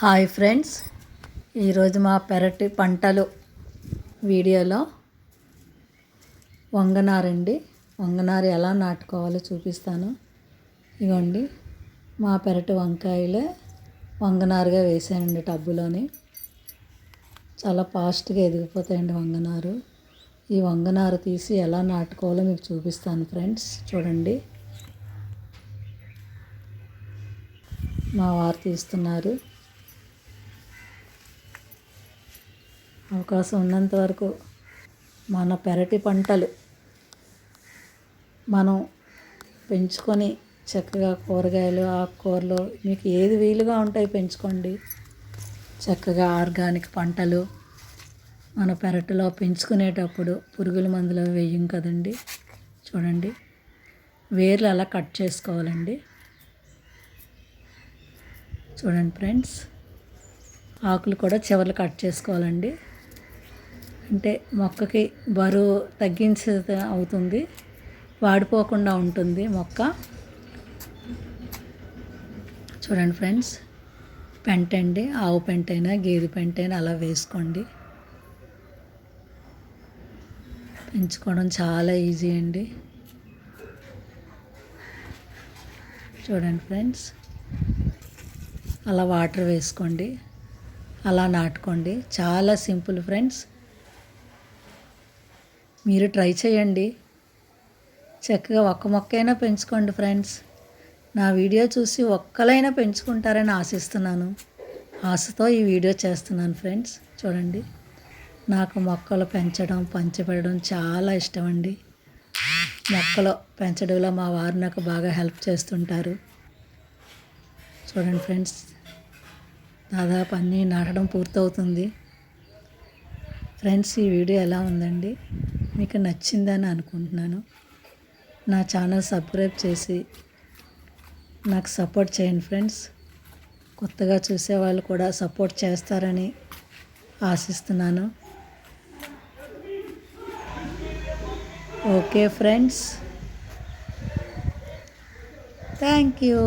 Hi friends, ఈరోజు మా పెరటి పంటలు వీడియోలో వంగనారండి. వంగనారు ఎలా నాటుకోవాలో చూపిస్తాను. ఇవ్వండి, మా పెరటి వంకాయలే వంగనారుగా వేసానండి టబ్బులోని. చాలా ఫాస్ట్గా ఎదిగిపోతాయండి వంగనారు. ఈ వంగనారు తీసి ఎలా నాటుకోవాలో మీకు చూపిస్తాను ఫ్రెండ్స్. చూడండి, మా వారు తీస్తున్నారు. అవకాశం ఉన్నంత వరకు మన పెరటి పంటలు మనం పెంచుకొని చక్కగా కూరగాయలు, ఆకుకూరలు మీకు ఏది వీలుగా ఉంటాయి పెంచుకోండి. చక్కగా ఆర్గానిక్ పంటలు మన పెరటిలో పెంచుకునేటప్పుడు పురుగుల మందులు వేయం కదండి. చూడండి, వేర్లు అలా కట్ చేసుకోవాలండి. చూడండి ఫ్రెండ్స్, ఆకులు కూడా చివర్లు కట్ చేసుకోవాలండి. అంటే మొక్కకి బరువు తగ్గించే అవుతుంది, వాడిపోకుండా ఉంటుంది మొక్క. చూడండి ఫ్రెండ్స్, పెంట అండి, ఆవు పెంట అయినా గేదె పెంట అయినా అలా వేసుకోండి. పెంచుకోవడం చాలా ఈజీ అండి. చూడండి ఫ్రెండ్స్, అలా వాటర్ వేసుకోండి, అలా నాటుకోండి. చాలా సింపుల్ ఫ్రెండ్స్, మీరు ట్రై చేయండి. చక్కగా ఒక్క మొక్కైనా పెంచుకోండి ఫ్రెండ్స్. నా వీడియో చూసి ఒక్కలైనా పెంచుకుంటారని ఆశిస్తున్నాను. ఆశతో ఈ వీడియో చేస్తున్నాను ఫ్రెండ్స్. చూడండి, నాకు మొక్కలు పెంచడం, పంచిపెట్టడం చాలా ఇష్టం అండి. మొక్కలు పెంచడంలో మా వారు నాకు బాగా హెల్ప్ చేస్తుంటారు. చూడండి ఫ్రెండ్స్, దాదాపు అన్నీ నాటడం పూర్తవుతుంది. ఫ్రెండ్స్, ఈ వీడియో ఎలా ఉందండి? మీకు నచ్చిందని అనుకుంటున్నాను. నా ఛానల్ సబ్స్క్రైబ్ చేసి నాకు సపోర్ట్ చేయండి ఫ్రెండ్స్. కొత్తగా చూసేవాళ్ళు కూడా సపోర్ట్ చేస్తారని ఆశిస్తున్నాను. Okay friends, thank you.